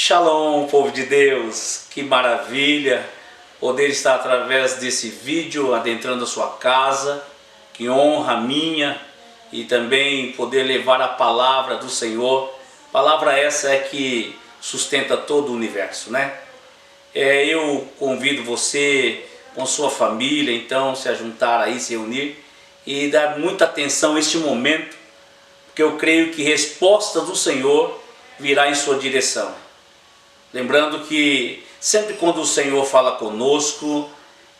Shalom, povo de Deus, que maravilha poder estar através desse vídeo adentrando a sua casa, que honra minha, e também poder levar a palavra do Senhor. Palavra essa é que sustenta todo o universo, né? Eu convido você com sua família, então, se juntar aí, se reunir e dar muita atenção a este momento, porque eu creio que resposta do Senhor virá em sua direção. Lembrando que sempre quando o Senhor fala conosco,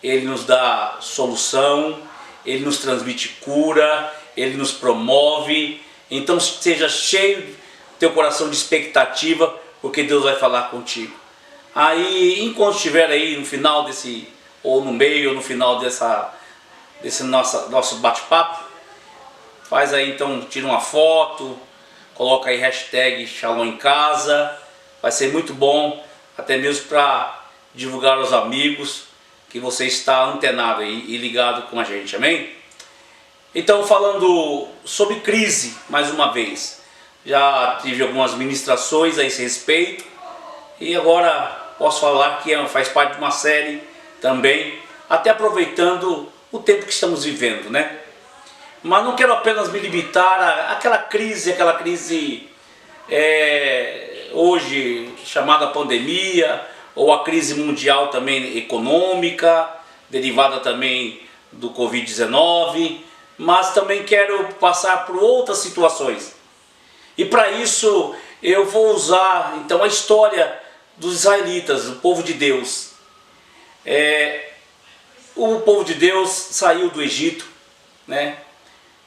Ele nos dá solução, Ele nos transmite cura, Ele nos promove. Então seja cheio teu coração de expectativa, porque Deus vai falar contigo. Aí, enquanto estiver aí no final desse, ou no meio, ou no final desse nosso bate-papo, faz aí então, tira uma foto, coloca aí hashtag Shalom em casa. Vai ser muito bom, até mesmo para divulgar aos amigos que você está antenado e ligado com a gente, amém? Então, falando sobre crise, mais uma vez, já tive algumas ministrações a esse respeito e agora posso falar que faz parte de uma série também, até aproveitando o tempo que estamos vivendo, né? Mas não quero apenas me limitar àquela crise hoje chamada pandemia, ou a crise mundial também econômica, derivada também do Covid-19, mas também quero passar por outras situações. E para isso eu vou usar então a história dos israelitas, o povo de Deus. O povo de Deus saiu do Egito, né,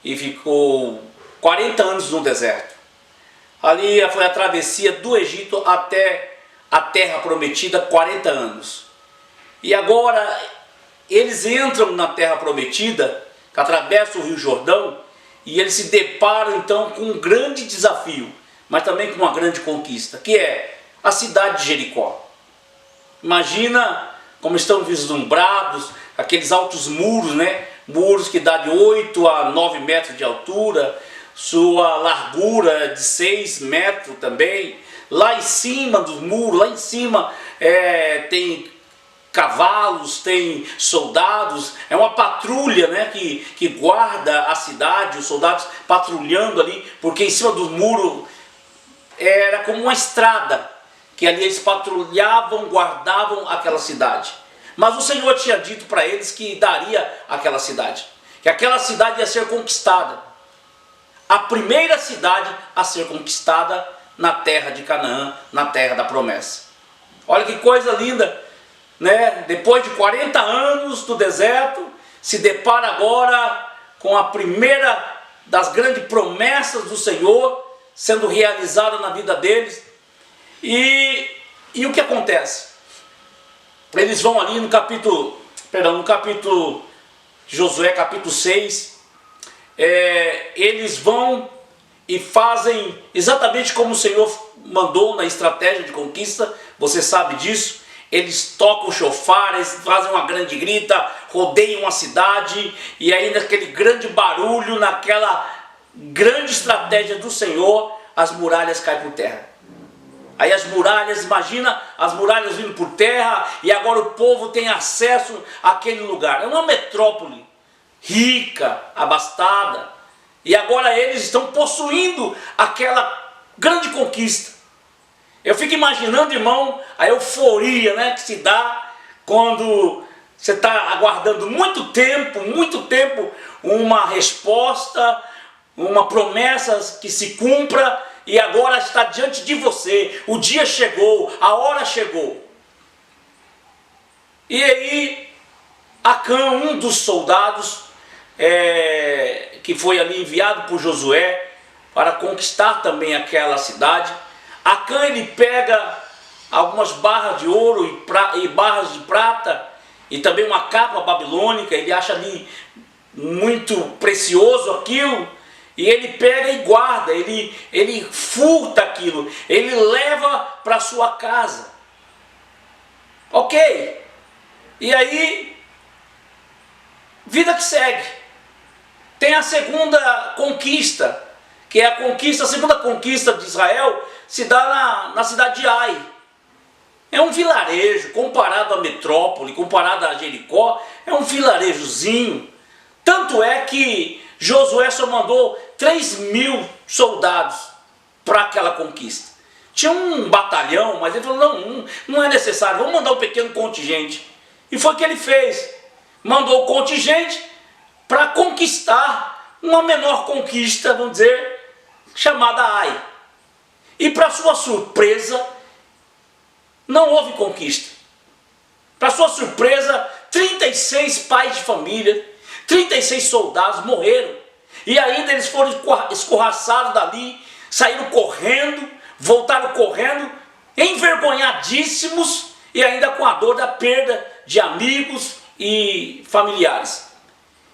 e ficou 40 anos no deserto. Ali foi a travessia do Egito até a terra prometida, 40 anos. E agora eles entram na terra prometida, atravessam o Rio Jordão, e eles se deparam então com um grande desafio, mas também com uma grande conquista, que é a cidade de Jericó. Imagina como estão vislumbrados aqueles altos muros, né? Muros que dá de 8 a 9 metros de altura, sua largura de 6 metros também. Lá em cima dos muros, lá em cima tem cavalos, tem soldados, é uma patrulha, né, que guarda a cidade, os soldados patrulhando ali, porque em cima do muro era como uma estrada, que ali eles patrulhavam, guardavam aquela cidade. Mas o Senhor tinha dito para eles que daria aquela cidade, que aquela cidade ia ser conquistada. A primeira cidade a ser conquistada na terra de Canaã, na terra da promessa. Olha que coisa linda, né? Depois de 40 anos do deserto, se depara agora com a primeira das grandes promessas do Senhor sendo realizada na vida deles. E o que acontece? Eles vão ali no capítulo de Josué, capítulo 6, eles vão e fazem exatamente como o Senhor mandou na estratégia de conquista, você sabe disso. Eles tocam o chofar, eles fazem uma grande grita, rodeiam a cidade, e aí naquele grande barulho, naquela grande estratégia do Senhor, as muralhas caem por terra. Aí as muralhas, imagina as muralhas vindo por terra, e agora o povo tem acesso àquele lugar. É uma metrópole rica, abastada, e agora eles estão possuindo aquela grande conquista. Eu fico imaginando, irmão, a euforia, né, que se dá quando você está aguardando muito tempo, uma resposta, uma promessa que se cumpra, e agora está diante de você. O dia chegou, a hora chegou. E aí, Acã, um dos soldados, que foi ali enviado por Josué para conquistar também aquela cidade, Acã, ele pega algumas barras de ouro e barras de prata e também uma capa babilônica. Ele acha ali muito precioso aquilo, e ele pega e guarda, ele furta aquilo, ele leva para sua casa. Ok, e aí vida que segue. Tem a segunda conquista, que é a segunda conquista de Israel, se dá na cidade de Ai. É um vilarejo, comparado à metrópole, comparado a Jericó, é um vilarejozinho. Tanto é que Josué só mandou 3.000 soldados para aquela conquista. Tinha um batalhão, mas ele falou, não é necessário, vamos mandar um pequeno contingente. E foi o que ele fez. Mandou o contingente para conquistar uma menor conquista, vamos dizer, chamada Ai. E para sua surpresa, não houve conquista. Para sua surpresa, 36 pais de família, 36 soldados morreram. E ainda eles foram escorraçados dali, saíram correndo, voltaram correndo, envergonhadíssimos e ainda com a dor da perda de amigos e familiares.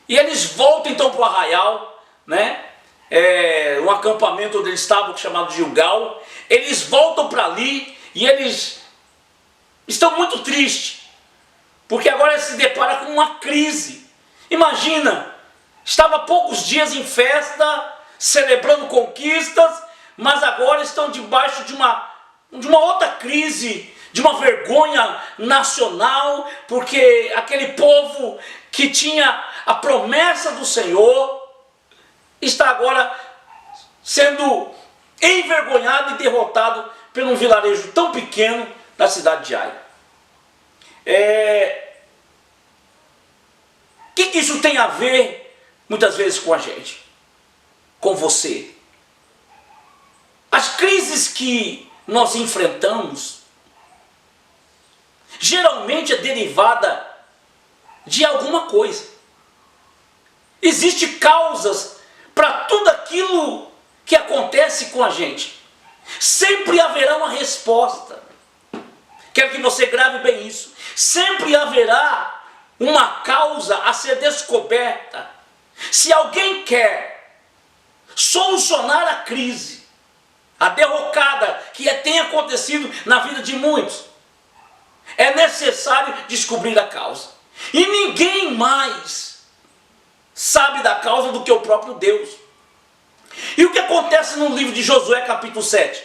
E eles voltam então para o arraial, né? Um acampamento onde eles estavam, chamado Gilgal. Eles voltam para ali e eles estão muito tristes, porque agora eles se deparam com uma crise. Imagina, estava há poucos dias em festa, celebrando conquistas, mas agora estão debaixo de uma outra crise, de uma vergonha nacional, porque aquele povo que tinha a promessa do Senhor está agora sendo envergonhado e derrotado por um vilarejo tão pequeno da cidade de Ai. O que isso tem a ver muitas vezes com a gente, com você? As crises que nós enfrentamos geralmente é derivada de alguma coisa. Existem causas para tudo aquilo que acontece com a gente. Sempre haverá uma resposta. Quero que você grave bem isso. Sempre haverá uma causa a ser descoberta. Se alguém quer solucionar a crise, a derrocada que tem acontecido na vida de muitos, é necessário descobrir a causa. E ninguém mais sabe da causa do que o próprio Deus. E o que acontece no livro de Josué, capítulo 7?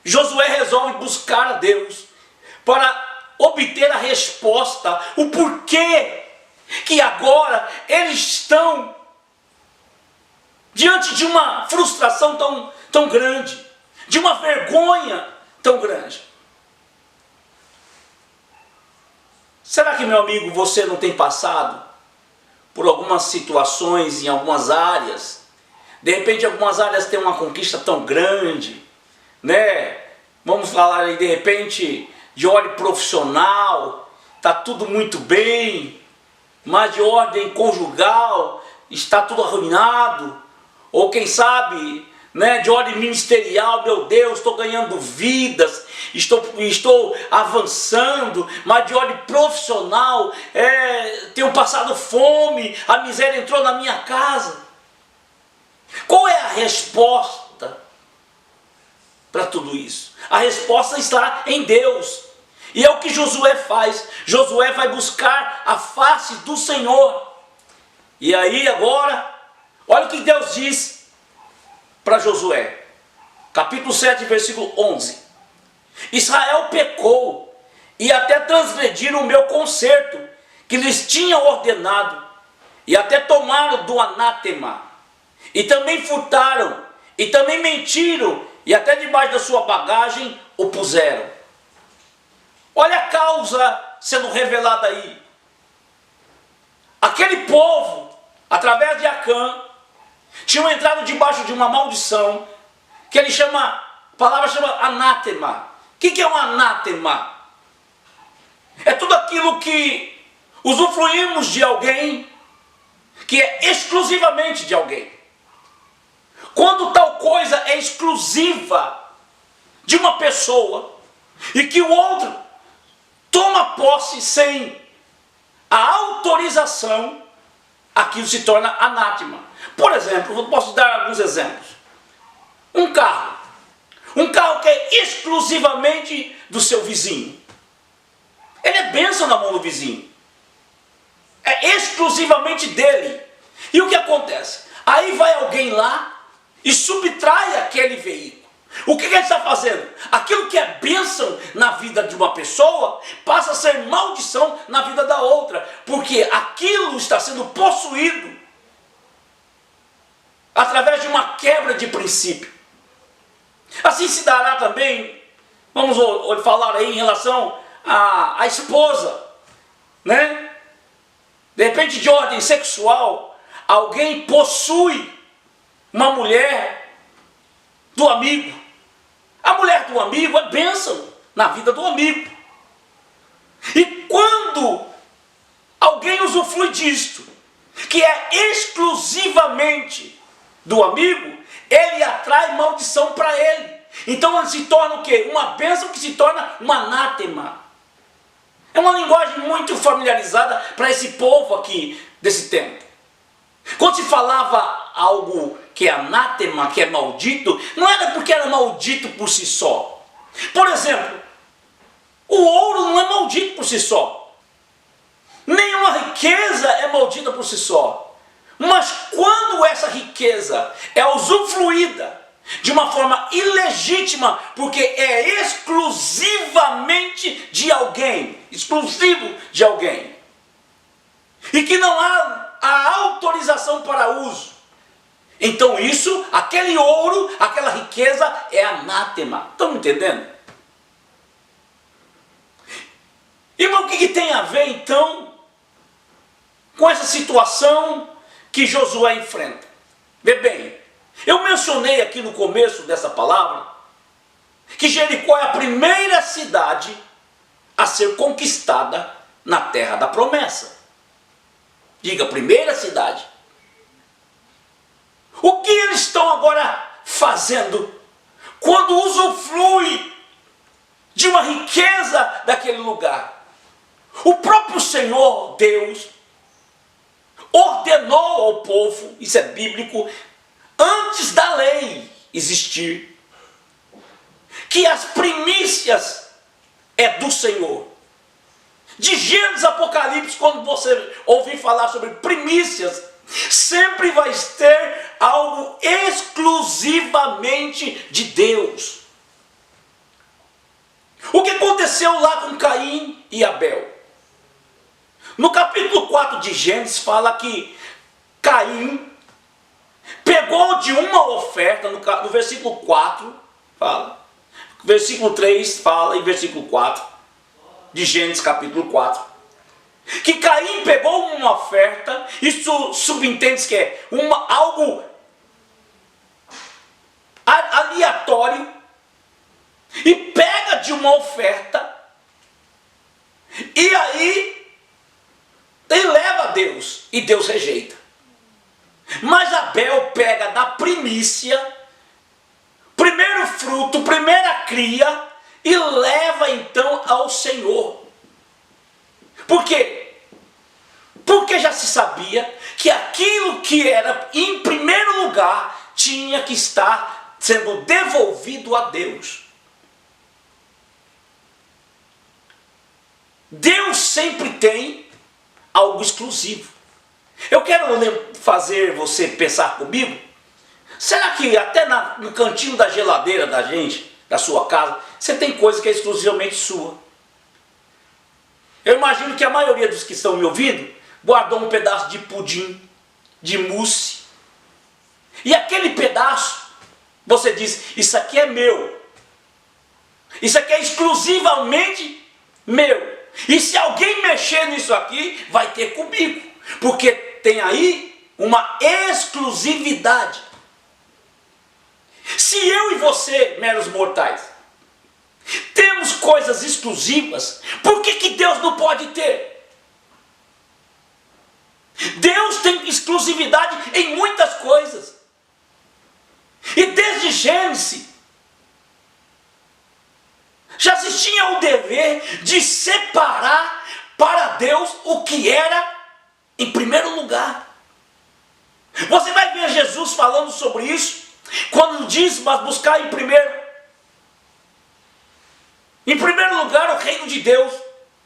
Josué resolve buscar a Deus para obter a resposta, o porquê que agora eles estão diante de uma frustração tão grande, de uma vergonha tão grande. Será que, meu amigo, você não tem passado por algumas situações em algumas áreas? De repente, algumas áreas têm uma conquista tão grande, né? Vamos falar aí, de repente, de ordem profissional, está tudo muito bem, mas de ordem conjugal está tudo arruinado. Ou quem sabe, né, de ordem ministerial, meu Deus, estou ganhando vidas, estou avançando, mas de ordem profissional, tenho passado fome, a miséria entrou na minha casa. Qual é a resposta para tudo isso? A resposta está em Deus. E é o que Josué faz. Josué vai buscar a face do Senhor. E aí agora, olha o que Deus diz para Josué. Capítulo 7, versículo 11. Israel pecou e até transgrediram o meu concerto, que lhes tinha ordenado, e até tomaram do anátema, e também furtaram, e também mentiram, e até debaixo da sua bagagem o puseram. Olha a causa sendo revelada aí. Aquele povo, através de Acã, tinham entrado debaixo de uma maldição, que ele chama, a palavra chama anátema. O que é um anátema? É tudo aquilo que usufruímos de alguém, que é exclusivamente de alguém. Quando tal coisa é exclusiva de uma pessoa, e que o outro toma posse sem a autorização, aquilo se torna anátema. Por exemplo, eu posso dar alguns exemplos. Um carro que é exclusivamente do seu vizinho. Ele é bênção na mão do vizinho. É exclusivamente dele. E o que acontece? Aí vai alguém lá e subtrai aquele veículo. O que ele está fazendo? Aquilo que é bênção na vida de uma pessoa passa a ser maldição na vida da outra, porque aquilo está sendo possuído através de uma quebra de princípio. Assim se dará também, vamos falar aí em relação à esposa, né? De repente, de ordem sexual, alguém possui uma mulher do amigo. A mulher do amigo é bênção na vida do amigo. E quando alguém usufrui disto, que é exclusivamente do amigo, ele atrai maldição para ele. Então ele se torna o quê? Uma bênção que se torna um anátema. É uma linguagem muito familiarizada para esse povo aqui desse tempo. Quando se falava algo que é anátema, que é maldito, não era porque era maldito por si só. Por exemplo, o ouro não é maldito por si só. Nenhuma riqueza é maldita por si só. Mas quando essa riqueza é usufruída de uma forma ilegítima, porque é exclusivamente de alguém, exclusivo de alguém, e que não há a autorização para uso, então isso, aquele ouro, aquela riqueza é anátema. Estão entendendo? Irmão, o que tem a ver então com essa situação que Josué enfrenta? Vê bem, eu mencionei aqui no começo dessa palavra que Jericó é a primeira cidade a ser conquistada na terra da promessa. Diga, primeira cidade. O que eles estão agora fazendo quando usufrui de uma riqueza daquele lugar? O próprio Senhor Deus ordenou ao povo, isso é bíblico, antes da lei existir, que as primícias é do Senhor. De Gênesis a Apocalipse, quando você ouvir falar sobre primícias, sempre vai ter algo exclusivamente de Deus. O que aconteceu lá com Caim e Abel? No capítulo 4 de Gênesis fala que Caim pegou de uma oferta, no versículo 4 fala, versículo 3 fala e versículo 4 de Gênesis capítulo 4, que Caim pegou uma oferta, isso subentende que é algo aleatório, e pega de uma oferta, e aí ele leva a Deus, e Deus rejeita. Mas Abel pega da primícia, primeiro fruto, primeira cria, e leva então ao Senhor. Por quê? Porque já se sabia que aquilo que era em primeiro lugar tinha que estar sendo devolvido a Deus. Deus sempre tem algo exclusivo. Eu quero fazer você pensar comigo. Será que até no cantinho da geladeira da gente, da sua casa, você tem coisa que é exclusivamente sua? Eu imagino que a maioria dos que estão me ouvindo guardou um pedaço de pudim, de mousse. E aquele pedaço, você diz, isso aqui é meu. Isso aqui é exclusivamente meu. E se alguém mexer nisso aqui, vai ter comigo. Porque tem aí uma exclusividade. Se eu e você, meros mortais, temos coisas exclusivas, por que Deus não pode ter? Deus tem exclusividade em muitas coisas. E desde Gênesis, já se tinha o dever de separar para Deus o que era em primeiro lugar. Você vai ver Jesus falando sobre isso, quando diz, mas buscar em primeiro lugar o reino de Deus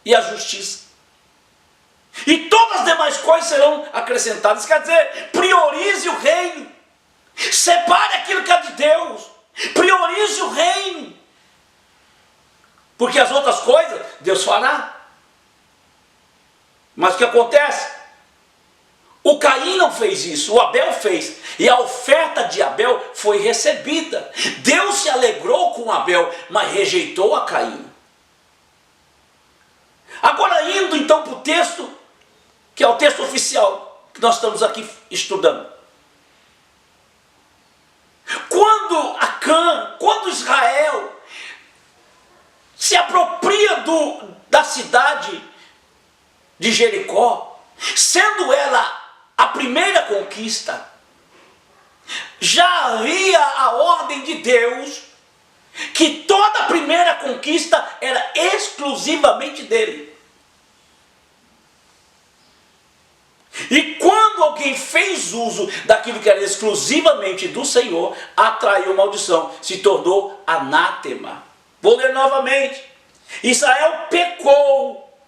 e a justiça. E todas as demais coisas serão acrescentadas. Quer dizer, priorize o reino. Separe aquilo que é de Deus. Priorize o reino. Porque as outras coisas Deus fará. Mas o que acontece? O Caim não fez isso, o Abel fez. E a oferta de Abel foi recebida. Deus se alegrou com Abel, mas rejeitou a Caim. Agora indo então para o texto, que é o texto oficial, que nós estamos aqui estudando. Quando Israel se apropria da cidade de Jericó, sendo ela a primeira conquista, já havia a ordem de Deus que toda a primeira conquista era exclusivamente dele. E quando alguém fez uso daquilo que era exclusivamente do Senhor, atraiu maldição, se tornou anátema. Vou ler novamente. Israel pecou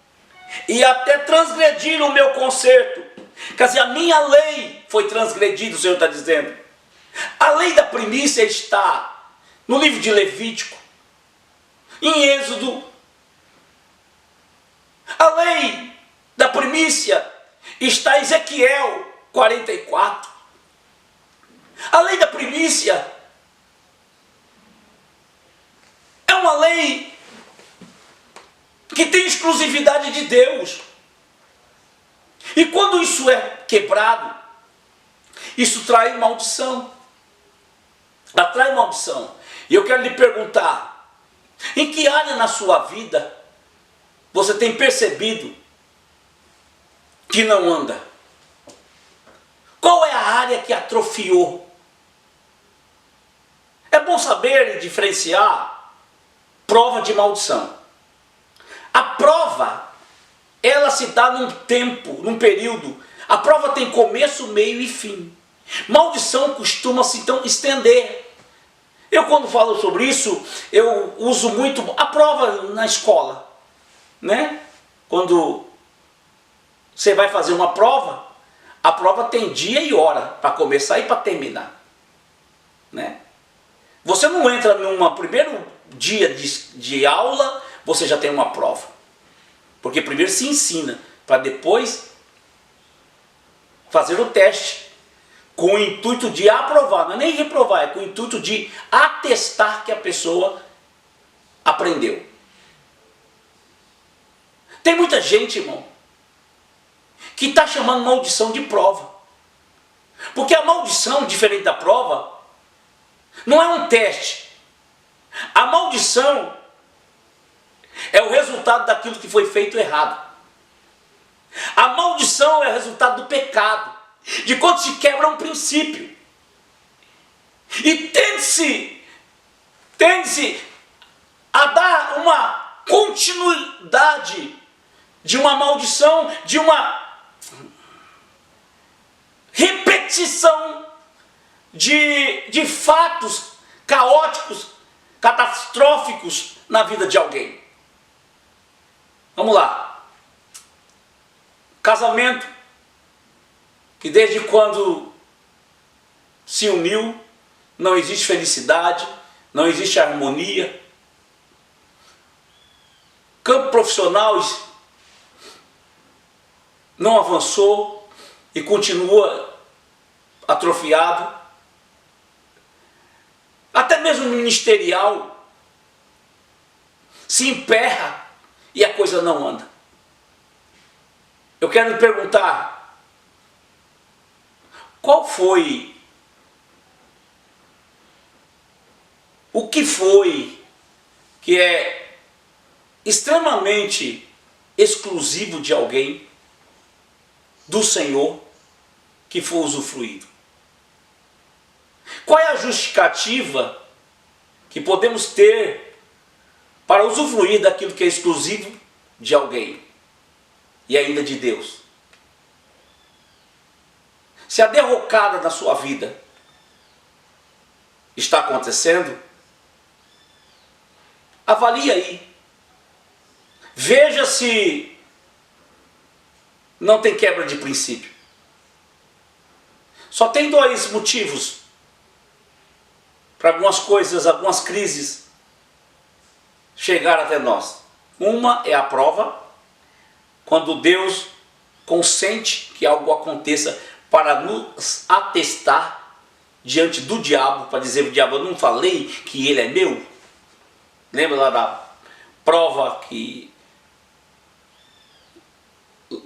e até transgrediram o meu concerto. Quer dizer, a minha lei foi transgredida, o Senhor está dizendo. A lei da primícia está no livro de Levítico, em Êxodo. A lei da primícia está em Ezequiel 44. A lei da primícia é uma lei que tem exclusividade de Deus. E quando isso é quebrado, isso traz maldição. Atrai maldição. E eu quero lhe perguntar, em que área na sua vida você tem percebido que não anda? Qual é a área que atrofiou? É bom saber e diferenciar prova de maldição. A prova, ela se dá num tempo, num período. A prova tem começo, meio e fim. Maldição costuma se então estender. Eu quando falo sobre isso, eu uso muito a prova na escola, né? Quando você vai fazer uma prova, a prova tem dia e hora para começar e para terminar, né? Você não entra num primeiro dia de aula, você já tem uma prova. Porque primeiro se ensina, para depois fazer o teste, com o intuito de aprovar, não é nem reprovar, é com o intuito de atestar que a pessoa aprendeu. Tem muita gente, irmão, que está chamando maldição de prova. Porque a maldição, diferente da prova, não é um teste. A maldição é o resultado daquilo que foi feito errado. A maldição é o resultado do pecado, de quando se quebra um princípio. E tende-se a dar uma continuidade de uma maldição, de uma repetição de fatos caóticos, catastróficos na vida de alguém. Vamos lá. Casamento, que desde quando se uniu, não existe felicidade, não existe harmonia. Campo profissional não avançou e continua atrofiado. Até mesmo ministerial se emperra e a coisa não anda. Eu quero lhe perguntar, qual foi, o que foi que é extremamente exclusivo de alguém, do Senhor, que foi usufruído? Qual é a justificativa que podemos ter para usufruir daquilo que é exclusivo de alguém e ainda de Deus? Se a derrocada na sua vida está acontecendo, avalie aí. Veja se não tem quebra de princípio. Só tem dois motivos para algumas coisas, algumas crises chegar até nós. Uma é a prova, quando Deus consente que algo aconteça para nos atestar diante do diabo, para dizer ao diabo: eu não falei que ele é meu? Lembra lá da prova que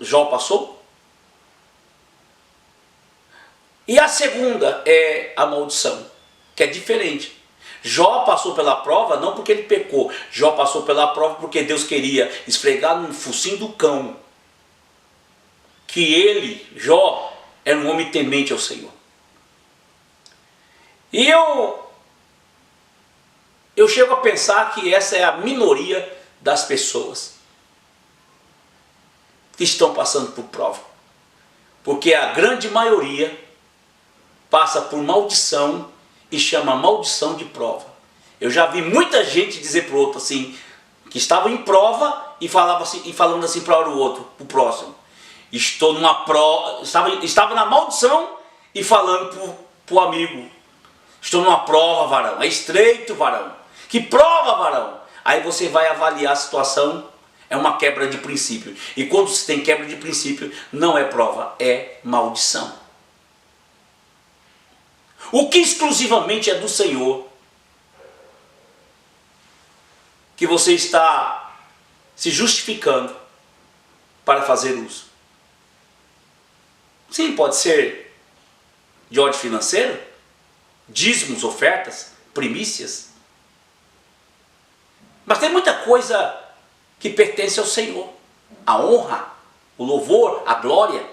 Jó passou? E a segunda é a maldição, que é diferente. Jó passou pela prova não porque ele pecou, Jó passou pela prova porque Deus queria esfregar no focinho do cão que ele, Jó, era um homem temente ao Senhor. E eu chego a pensar que essa é a minoria das pessoas que estão passando por prova, porque a grande maioria passa por maldição e chama maldição de prova. Eu já vi muita gente dizer para o outro assim, que estava em prova e falava assim, e falando assim para o outro, para o próximo: estou numa prova, estava na maldição e falando para o amigo: estou numa prova, varão, é estreito, varão. Que prova, varão? Aí você vai avaliar a situação, é uma quebra de princípio. E quando se tem quebra de princípio, não é prova, é maldição. O que exclusivamente é do Senhor, que você está se justificando para fazer uso. Sim, pode ser de ordem financeira, dízimos, ofertas, primícias. Mas tem muita coisa que pertence ao Senhor. A honra, o louvor, a glória.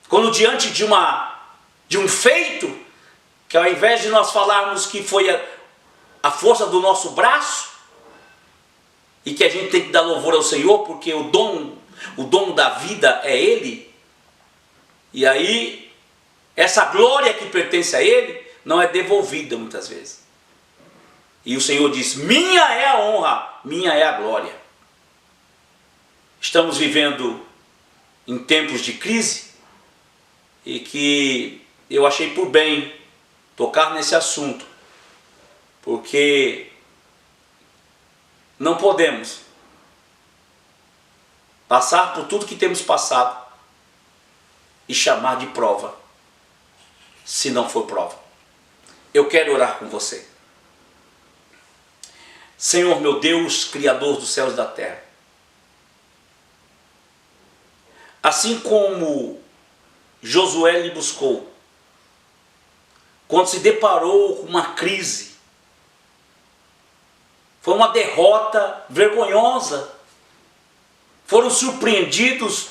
Quando diante de um feito, que ao invés de nós falarmos que foi a força do nosso braço, e que a gente tem que dar louvor ao Senhor, porque o dom da vida é Ele, e aí essa glória que pertence a Ele não é devolvida muitas vezes. E o Senhor diz: minha é a honra, minha é a glória. Estamos vivendo em tempos de crise, e que eu achei por bem tocar nesse assunto, porque não podemos passar por tudo que temos passado e chamar de prova, se não for prova. Eu quero orar com você. Senhor meu Deus, Criador dos céus e da terra, assim como Josué lhe buscou, quando se deparou com uma crise, foi uma derrota vergonhosa, foram surpreendidos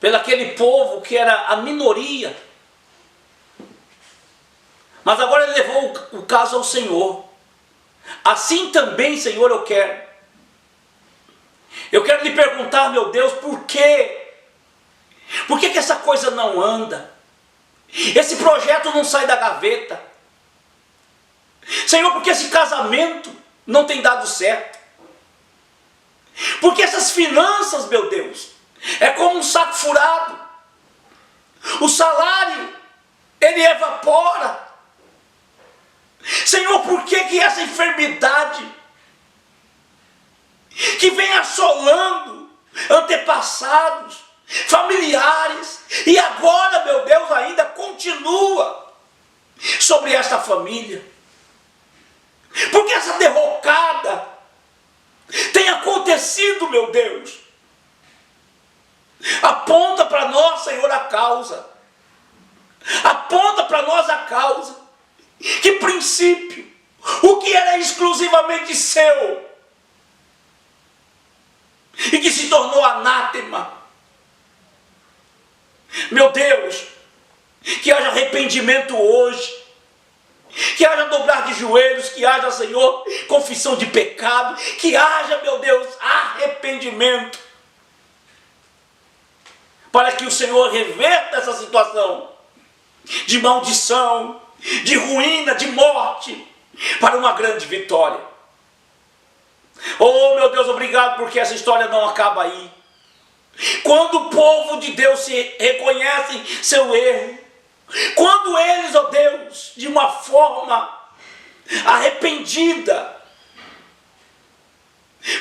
pelo aquele povo que era a minoria, mas agora ele levou o caso ao Senhor. Assim também, Senhor, eu quero lhe perguntar, meu Deus, por quê? Por que essa coisa não anda? Esse projeto não sai da gaveta? Senhor, por que esse casamento não tem dado certo? Porque essas finanças, meu Deus, é como um saco furado. O salário, ele evapora. Senhor, por que essa enfermidade que vem assolando antepassados, familiares, e agora, meu Deus, ainda continua sobre esta família? Porque essa derrocada tem acontecido, meu Deus. Aponta para nós, Senhor, a causa. Aponta para nós a causa. Que princípio, o que era exclusivamente seu e que se tornou anátema. Meu Deus, que haja arrependimento hoje, que haja dobrar de joelhos, que haja, Senhor, confissão de pecado, que haja, meu Deus, arrependimento, para que o Senhor reverta essa situação de maldição, de ruína, de morte, para uma grande vitória. Oh, meu Deus, obrigado, porque essa história não acaba aí. Quando o povo de Deus se reconhece seu erro, Quando eles, ó Deus, de uma forma arrependida,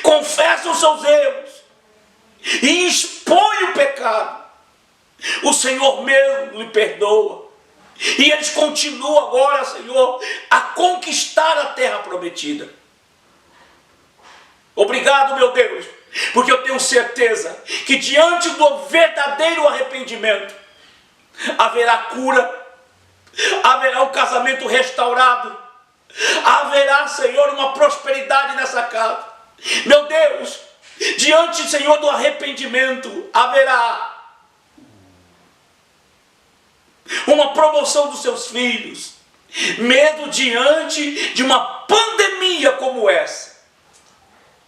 confessam seus erros e expõem o pecado, o Senhor mesmo lhe perdoa. E eles continuam agora, Senhor, a conquistar a terra prometida. Obrigado, meu Deus, porque eu tenho certeza que diante do verdadeiro arrependimento haverá cura, haverá um casamento restaurado, haverá, Senhor, uma prosperidade nessa casa. Meu Deus, diante, Senhor, do arrependimento haverá uma promoção dos seus filhos, mesmo diante de uma pandemia como essa.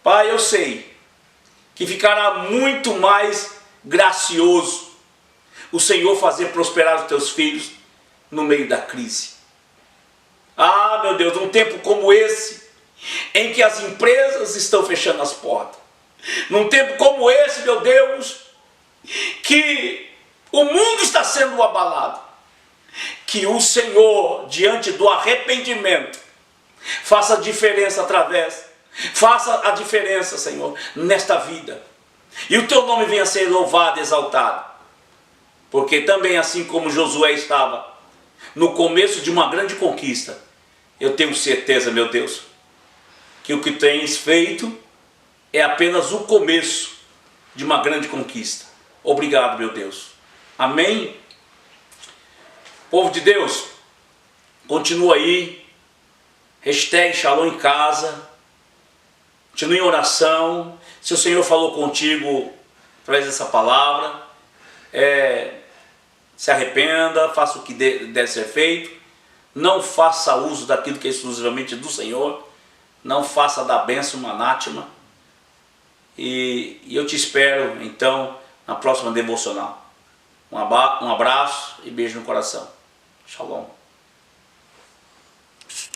Pai, eu sei que ficará muito mais gracioso o Senhor fazer prosperar os teus filhos no meio da crise. Ah, meu Deus, num tempo como esse, em que as empresas estão fechando as portas, num tempo como esse, meu Deus, que o mundo está sendo abalado, que o Senhor, diante do arrependimento, faça a diferença faça a diferença, Senhor, nesta vida. E o teu nome venha a ser louvado, exaltado. Porque também, assim como Josué estava no começo de uma grande conquista, eu tenho certeza, meu Deus, que o que tens feito é apenas o começo de uma grande conquista. Obrigado, meu Deus. Amém? Povo de Deus, continua aí. Hashtag Shalom em casa. Continue em oração. Se o Senhor falou contigo através dessa palavra, se arrependa, faça o que deve ser feito. Não faça uso daquilo que é exclusivamente do Senhor. Não faça da bênção uma anátema. E eu te espero, então, na próxima devocional. Um abraço e beijo no coração. Shalom.